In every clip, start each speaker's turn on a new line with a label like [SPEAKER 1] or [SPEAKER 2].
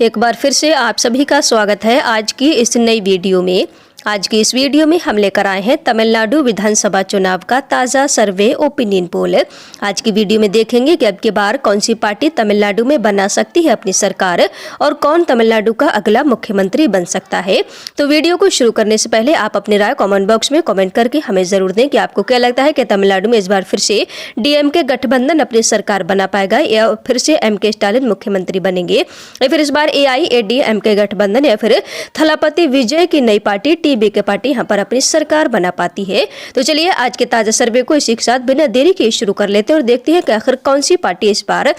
[SPEAKER 1] एक बार फिर से आप सभी का स्वागत है आज की इस नई वीडियो में। आज की इस वीडियो में हम लेकर आए हैं तमिलनाडु विधानसभा चुनाव का ताज़ा सर्वे ओपिनियन पोल। आज की वीडियो में देखेंगे कि अब की बार कौन सी पार्टी तमिलनाडु में बना सकती है अपनी सरकार और कौन तमिलनाडु का अगला मुख्यमंत्री बन सकता है। तो वीडियो को शुरू करने से पहले आप अपनी राय कमेंट बॉक्स में कमेंट करके हमें जरूर दें कि आपको क्या लगता है कि तमिलनाडु में इस बार फिर से डीएमके गठबंधन अपनी सरकार बना पाएगा या फिर से एमके स्टालिन मुख्यमंत्री बनेंगे या फिर इस बार एआईएडीएमके गठबंधन या फिर थलापति विजय की नई पार्टी टीबीके पार्टी यहाँ पर अपनी सरकार बना पाती है। तो चलिए आज के ताजा सर्वे को इसी के साथ बिना देरी के शुरू कर लेते हैं और देखते हैं कि आखिर कौन सी पार्टी इस बार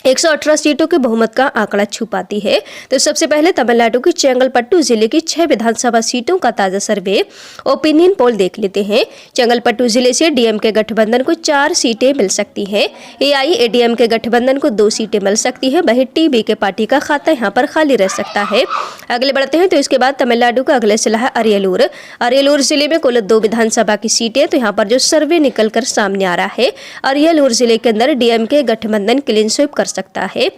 [SPEAKER 1] 118 सीटों के बहुमत का आंकड़ा छू पाती है। तो सबसे पहले तमिलनाडु की चेंगलपट्टू जिले की 6 विधानसभा सीटों का ताजा सर्वे ओपिनियन पोल देख लेते हैं। चेंगलपट्टू जिले से डीएमके गठबंधन को 4 सीटें मिल सकती हैं। एआईएडीएमके गठबंधन को 2 सीटें मिल सकती है। वहीं टीबीके पार्टी का खाता यहाँ पर खाली रह सकता है। आगे बढ़ते हैं तो इसके बाद तमिलनाडु का अगला जिला है अरियलूर। अरियलूर जिले में कुल 2 विधानसभा की सीटें। तो यहाँ पर जो सर्वे निकल कर सामने आ रहा है, अरियलूर जिले के अंदर डीएमके गठबंधन क्लीन स्वीप कर सकता है।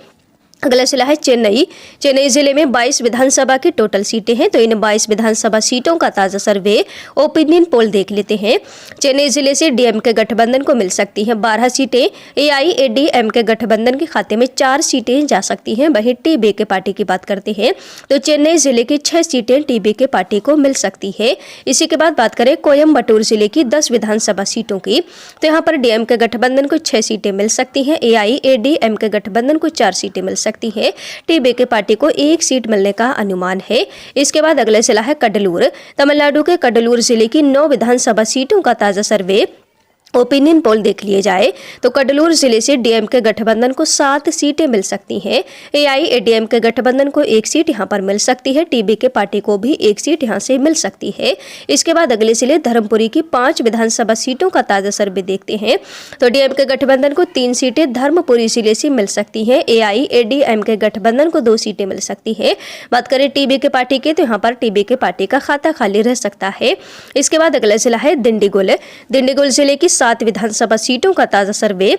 [SPEAKER 1] अगला जिला है चेन्नई। चेन्नई जिले में 22 विधानसभा की टोटल सीटें हैं। तो इन 22 विधानसभा सीटों का ताजा सर्वे ओपिनियन पोल देख लेते हैं। चेन्नई जिले से डीएमके गठबंधन को मिल सकती हैं 12 सीटें। एआईएडीएमके गठबंधन के खाते में 4 सीटें जा सकती हैं। वहीं टीबीके पार्टी की बात करते हैं तो चेन्नई जिले की 6 सीटें टीबीके पार्टी को मिल सकती है। इसी के बाद बात करें कोयम्बटूर जिले की 10 विधानसभा सीटों की, तो यहाँ पर डीएमके गठबंधन को 6 सीटें मिल सकती हैं। एआईएडीएमके गठबंधन को 4 सीटें मिल सकती है। टीबीके पार्टी को 1 सीट मिलने का अनुमान है। इसके बाद अगला जिला है कडलूर। तमिलनाडु के कडलूर जिले की 9 विधानसभा सीटों का ताजा सर्वे ओपिनियन पोल देख लिए जाए तो कडलूर जिले से डीएमके गठबंधन को 7 सीटें मिल सकती हैं। एआईएडीएमके गठबंधन को 1 सीट यहां पर मिल सकती है। टीबीके पार्टी को भी 1 सीट यहां से मिल सकती है। इसके बाद अगले जिले धर्मपुरी की 5 विधानसभा सीटों का ताजा सर्वे देखते हैं तो डीएमके गठबंधन को 3 सीटें धर्मपुरी जिले से मिल सकती है। एआईएडीएमके गठबंधन को 2 सीटें मिल सकती है। बात करें टीबीके पार्टी की तो यहाँ पर टीबीके पार्टी का खाता खाली रह सकता है। इसके बाद अगला जिला है दिंडीगुल। दिंडीगुल जिले की 7 विधानसभा सीटों का ताजा सर्वे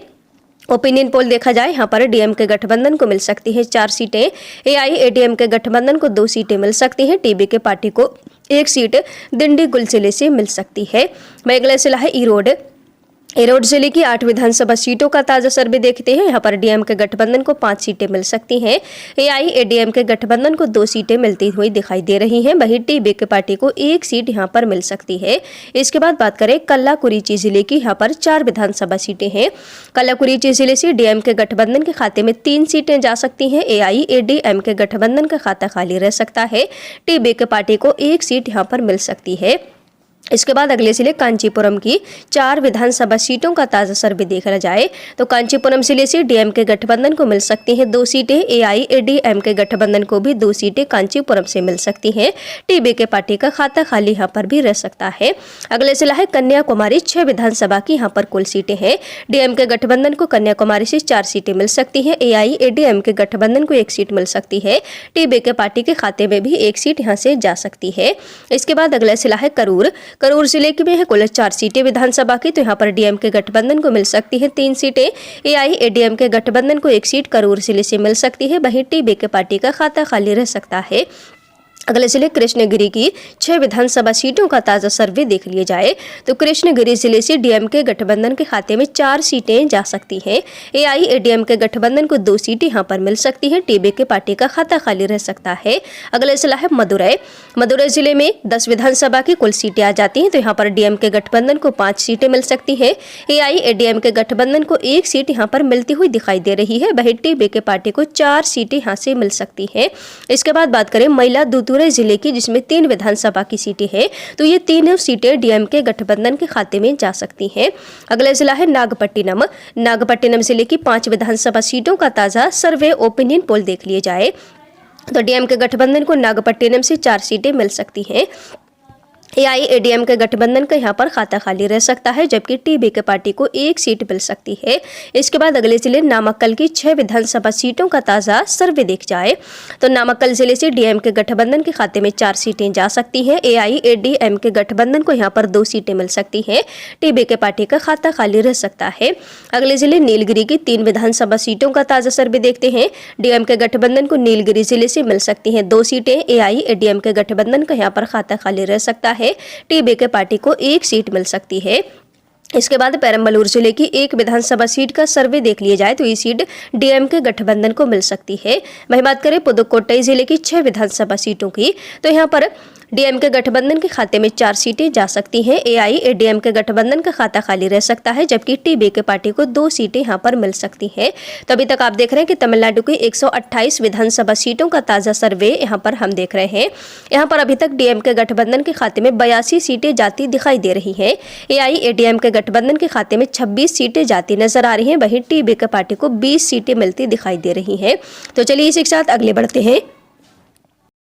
[SPEAKER 1] ओपिनियन पोल देखा जाए, यहाँ पर डीएमके गठबंधन को मिल सकती है 4 सीटें। एआईएडीएमके गठबंधन को 2 सीटें मिल सकती हैं। टीबीके पार्टी को 1 सीट दिंडीगुल जिले से मिल सकती है। अगला जिला है इरोड। इरोड जिले की 8 विधानसभा सीटों का ताजा सर्वे देखते हैं। यहाँ पर डीएमके गठबंधन को 5 सीटें मिल सकती हैं। एआईएडीएमके गठबंधन को 2 सीटें मिलती हुई दिखाई दे रही हैं। वहीं टीबीके पार्टी को 1 सीट यहाँ पर मिल सकती है। इसके बाद बात करें कल्लाकुरिची जिले की, यहाँ पर 4 विधानसभा सीटें हैं। कल्लाकुरिची जिले से डीएमके गठबंधन के खाते में 3 सीटें जा सकती हैं। एआईएडीएमके गठबंधन का खाता खाली रह सकता है। टीबीके पार्टी को 1 सीट यहाँ पर मिल सकती है। इसके बाद अगले जिले कांचीपुरम की 4 विधानसभा सीटों का ताजा सर्वे देखा जाए तो कांचीपुरम जिले से डीएमके गठबंधन को मिल सकती हैं 2 सीटें। एआईएडीएमके गठबंधन को भी 2 सीटें कांचीपुरम से मिल सकती हैं। टीबीके पार्टी का खाता खाली यहाँ पर भी रह सकता है। अगले जिला है कन्याकुमारी। 6 विधानसभा की यहाँ पर कुल सीटें हैं। डीएमके गठबंधन को कन्याकुमारी से 4 सीटें मिल सकती हैं। एआईएडीएमके गठबंधन को 1 सीट मिल सकती है। टीबीके पार्टी के खाते में भी 1 सीट यहाँ से जा सकती है। इसके बाद अगला जिला है करूर। करूर जिले की में है कुल 4 सीटें विधानसभा की, तो यहाँ पर डीएमके गठबंधन को मिल सकती है 3 सीटें। एआईएडीएमके गठबंधन को 1 सीट करूर जिले से मिल सकती है। वहीं टीबीके पार्टी का खाता खाली रह सकता है। अगले जिले कृष्णगिरी की 6 विधानसभा सीटों का ताजा सर्वे देख लिए जाए तो कृष्णगिरी जिले से डीएमके गठबंधन के खाते में 4 सीटें जा सकती हैं। एआईएडीएमके गठबंधन को 2 सीटें यहां पर मिल सकती हैं। टीबीके पार्टी का खाता खाली रह सकता है। अगला जिला है मदुरै। मदुरै जिले में 10 विधानसभा की कुल सीटें आ जाती हैं तो यहाँ पर डीएमके गठबंधन को 5 सीटें मिल सकती है। एआईएडीएमके गठबंधन को 1 सीट यहाँ पर मिलती हुई दिखाई दे रही है। वहीं टीबीके पार्टी को 4 सीटें यहाँ से मिल सकती है। इसके बाद बात करें मयिलादुथुराई जिले की, जिसमें 3 विधानसभा की सीटें हैं तो ये तीनों सीटें डीएमके गठबंधन के खाते में जा सकती हैं। अगला जिला है नागपट्टिनम। नागपट्टिनम जिले की 5 विधानसभा सीटों का ताजा सर्वे ओपिनियन पोल देख लिए जाए तो डीएमके गठबंधन को नागपट्टिनम से 4 सीटें मिल सकती हैं। AIADMK गठबंधन का यहाँ पर खाता खाली रह सकता है, जबकि TBK पार्टी को 1 सीट मिल सकती है। इसके बाद अगले जिले नामाक्कल की 6 विधानसभा सीटों का ताज़ा सर्वे देख जाए तो नामाक्कल जिले से DMK गठबंधन के खाते में 4 सीटें जा सकती हैं। AIADMK गठबंधन को यहाँ पर 2 सीटें मिल सकती हैं। TBK पार्टी का खाता खाली रह सकता है। अगले जिले नीलगिरी की 3 विधानसभा सीटों का ताज़ा सर्वे देखते हैं। DMK गठबंधन को नीलगिरी जिले से मिल सकती हैं 2 सीटें। AIADMK गठबंधन का यहाँ पर खाता खाली रह सकता है। TBK पार्टी को 1 सीट मिल सकती है। इसके बाद पेरम्बलूर जिले की 1 विधानसभा सीट का सर्वे देख लिया जाए तो ये सीट DMK गठबंधन को मिल सकती है। वहीं बात करें पुदुकोट्टई जिले की 6 विधानसभा सीटों की तो यहाँ पर DMK गठबंधन के खाते में 4 सीटें जा सकती हैं। AIADMK गठबंधन का खाता खाली रह सकता है, जबकि TBK पार्टी को 2 सीटें यहाँ पर मिल सकती हैं। तो अभी तक आप देख रहे हैं कि तमिलनाडु की 128 विधानसभा सीटों का ताज़ा सर्वे यहाँ पर हम देख रहे हैं। यहाँ पर अभी तक DMK गठबंधन के खाते में 82 सीटें जाती दिखाई दे रही हैं। AIADMK गठबंधन के खाते में 26 सीटें जाती नजर आ रही हैं। वहीं TBK पार्टी को 20 सीटें मिलती दिखाई दे रही हैं। तो चलिए इसी के साथ आगे बढ़ते हैं,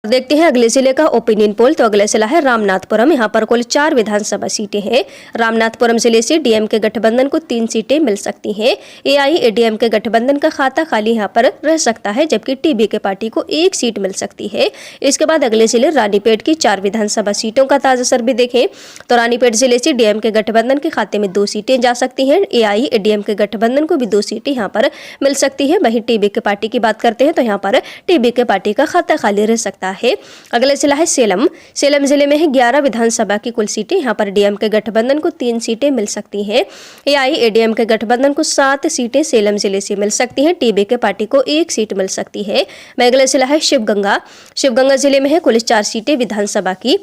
[SPEAKER 1] देखते हैं अगले जिले का ओपिनियन पोल। तो अगला जिला है रामनाथपुरम। यहाँ पर कुल 4 विधानसभा सीटें हैं। रामनाथपुरम जिले से DMK गठबंधन को 3 सीटें मिल सकती हैं। AIADMK गठबंधन का खाता खाली यहाँ पर रह सकता है, जबकि TBK पार्टी को 1 सीट मिल सकती है। इसके बाद अगले जिले रानीपेट की 4 विधानसभा सीटों का ताजा सर्वे देखें तो रानीपेट जिले से DMK गठबंधन के खाते में 2 सीटें जा सकती हैं। AIADMK गठबंधन को भी 2 सीटें यहाँ पर मिल सकती है। वहीं TBK पार्टी की बात करते हैं तो यहाँ पर TBK पार्टी का खाता खाली रह सकता है। अगला जिला है सेलम। सेलम जिले में है 11 विधानसभा की कुल सीटें। यहाँ पर DMK गठबंधन को 3 सीटें मिल सकती हैं। AIADMK गठबंधन को 7 सीटें सेलम जिले से मिल सकती हैं। TBK पार्टी को 1 सीट मिल सकती है। अगला जिला है शिवगंगा। शिवगंगा जिले में है कुल 4 सीटें विधानसभा की।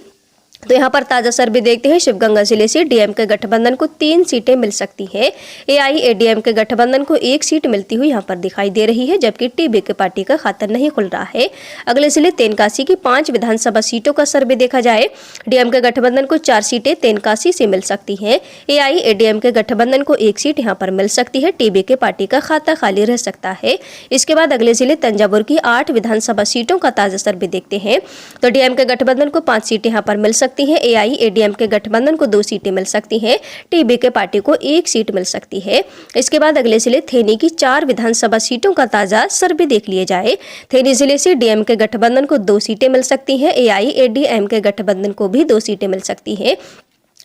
[SPEAKER 1] तो यहाँ पर ताजा सर्वे देखते हैं शिवगंगा जिले से DMK गठबंधन को 3 सीटें मिल सकती हैं। AIADMK गठबंधन को 1 सीट मिलती हुई यहाँ पर दिखाई दे रही है, जबकि TBK पार्टी का खाता नहीं खुल रहा है। अगले जिले तेनकासी की 5 विधानसभा सीटों का सर्वे देखा जाए DMK गठबंधन को 4 सीटें तेनकासी से मिल सकती हैं। AIADMK गठबंधन को 1 सीट यहाँ पर मिल सकती है। TBK पार्टी का खाता खाली रह सकता है। इसके बाद अगले जिले तंजावुर की 8 विधानसभा सीटों का ताजा सर्वे देखते हैं तो DMK गठबंधन को 5 सीटें यहाँ पर मिल सकती है। AIADMK गठबंधन को 2 सीटें मिल सकती हैं। TBK पार्टी को 1 सीट मिल सकती है। इसके बाद अगले जिले थेनी की 4 विधानसभा सीटों का ताजा सर्वे देख लिया जाए। थेनी जिले से DMK गठबंधन को 2 सीटें मिल सकती हैं। AIADMK गठबंधन को भी 2 सीटें मिल सकती हैं।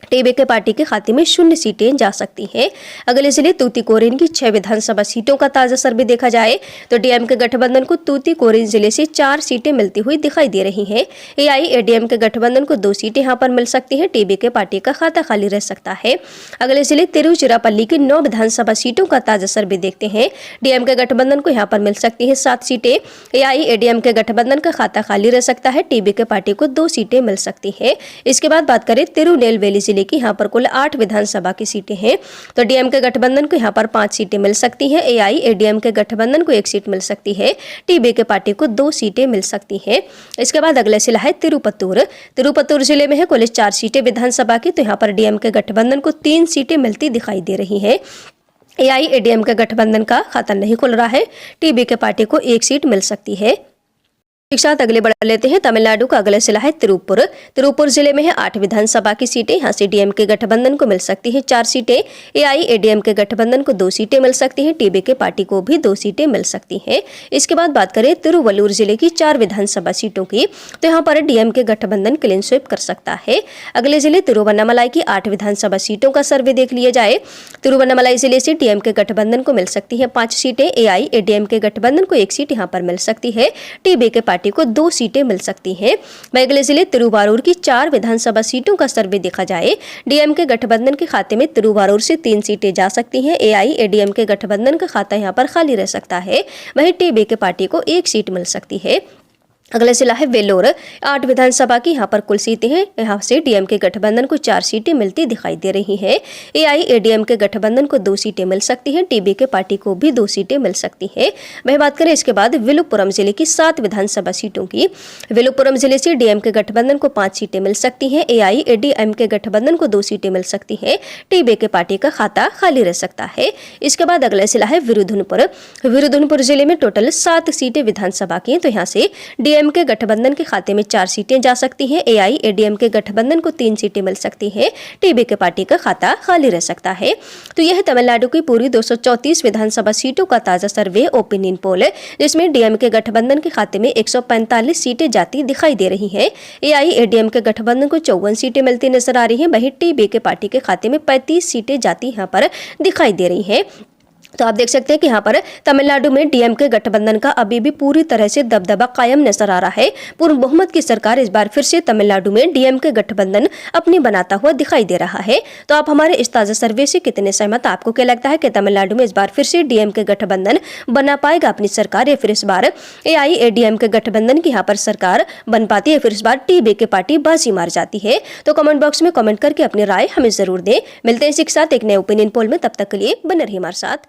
[SPEAKER 1] TBK पार्टी के खाते में 0 सीटें जा सकती हैं। अगले जिले तूतीकोरिन की 6 विधानसभा सीटों का ताजा सर्वे देखा जाए तो DMK गठबंधन को तूतीकोरिन जिले से 4 सीटें मिलती हुई दिखाई दे रही हैं। AIADMK गठबंधन को 2 सीटें यहाँ पर मिल सकती हैं। TBK पार्टी का खाता खाली रह सकता है। अगले जिले तिरुचिरापल्ली की 9 विधानसभा सीटों का ताजा सर्वे देखते हैं। DMK गठबंधन को यहाँ पर मिल सकती है 7 सीटें। AIADMK गठबंधन का खाता खाली रह सकता है। TBK पार्टी को 2 सीटें मिल सकती है। इसके बाद बात करें तिरुनेलवेली जिले की, यहाँ पर कुल 8 विधानसभा की सीटें हैं। तो DMK गठबंधन को यहाँ पर 5 सीटें मिल सकती हैं। AIADMK गठबंधन को 1 सीट मिल सकती है। TBK पार्टी को 2 सीटें मिल सकती हैं। इसके बाद अगला जिला है तिरुपत्तूर। तिरुपत्तूर जिले में है कुल 4 सीटें विधानसभा की। तो यहाँ पर DMK गठबंधन को 3 सीटें मिलती दिखाई दे रही है। AIADMK गठबंधन का खाता नहीं खुल रहा है। TBK पार्टी को 1 सीट मिल सकती है। एक साथ अगले बढ़ लेते हैं। तमिलनाडु का अगला जिला है तिरुपुर। तिरुपुर जिले में है 8 विधानसभा की सीटें। यहाँ से DMK गठबंधन को मिल सकती है 4 सीटें। AIADMK गठबंधन को 2 सीटें मिल सकती हैं। TBK पार्टी को भी 2 सीटें मिल सकती हैं। इसके बाद बात करें तिरुवल्लुर जिले की 4 विधानसभा सीटों की, तो यहाँ पर DMK गठबंधन क्लीन स्वीप कर सकता है। अगले जिले तिरुवन्नामलाई की 8 विधानसभा सीटों का सर्वे देख लिया जाए। तिरुवन्नामलाई जिले से DMK गठबंधन को मिल सकती है 5 सीटें। AIADMK गठबंधन को 1 सीट यहाँ पर मिल सकती है। TBK पार्टी को 2 सीटें मिल सकती हैं। अगले जिले तिरुवारूर की 4 विधानसभा सीटों का सर्वे देखा जाए। DMK गठबंधन के खाते में तिरुवारूर से 3 सीटें जा सकती हैं। AIADMK गठबंधन का खाता यहाँ पर खाली रह सकता है। वहीं TBK पार्टी को 1 सीट मिल सकती है। अगला जिला है वेल्लोर। 8 विधानसभा की यहाँ पर कुल सीटें हैं। यहाँ से DMK गठबंधन को 4 सीटें मिलती दिखाई दे रही हैं। AIADMK गठबंधन को 2 सीटें मिल सकती हैं। TBK पार्टी को भी 2 सीटें मिल सकती हैं। वह बात करें इसके बाद विलुपुरम जिले की 7 विधानसभा सीटों की। विलुपुरम जिले से DMK गठबंधन को 5 सीटें मिल सकती हैं। AIADMK गठबंधन को 2 सीटें मिल सकती हैं। TBK पार्टी का खाता खाली रह सकता है। इसके बाद अगला जिला है विरुधुनपुर। विरुधुनपुर जिले में टोटल 7 सीटें विधानसभा की। तो यहाँ से डीएमके गठबंधन के खाते में 4 सीटें जा सकती हैं। एआईएडीएमके गठबंधन को 3 सीटें मिल सकती हैं। टीबीके पार्टी का खाता खाली रह सकता है। तो यह तमिलनाडु की पूरी 234 विधानसभा सीटों का ताजा सर्वे ओपिनियन पोल है, जिसमें डीएमके गठबंधन के खाते में 145 सीटें जाती दिखाई दे रही हैं। एआईएडीएमके गठबंधन को 54 सीटें मिलती नजर आ रही हैं। वहीं टीबीके पार्टी के खाते में 35 सीटें जाती यहाँ पर दिखाई दे रही हैं। तो आप देख सकते हैं कि यहाँ पर तमिलनाडु में डीएमके गठबंधन का अभी भी पूरी तरह से दबदबा कायम नजर आ रहा है। पूर्ण बहुमत की सरकार इस बार फिर से तमिलनाडु में डीएमके गठबंधन अपनी बनाता हुआ दिखाई दे रहा है। तो आप हमारे इस ताजा सर्वे से कितने सहमत? आपको क्या लगता है कि तमिलनाडु में इस बार फिर से डीएमके गठबंधन बना पाएगा अपनी सरकार, या फिर इस बार एआईएडीएमके गठबंधन की यहाँ पर सरकार बन पाती है, फिर इस बार टीबीके पार्टी बाजी मार जाती है? तो कमेंट बॉक्स में कमेंट करके अपनी राय हमें जरूर दें। मिलते हैं इसी के साथ एक नए ओपिनियन पोल में, तब तक के लिए बने रहिए हमारे साथ।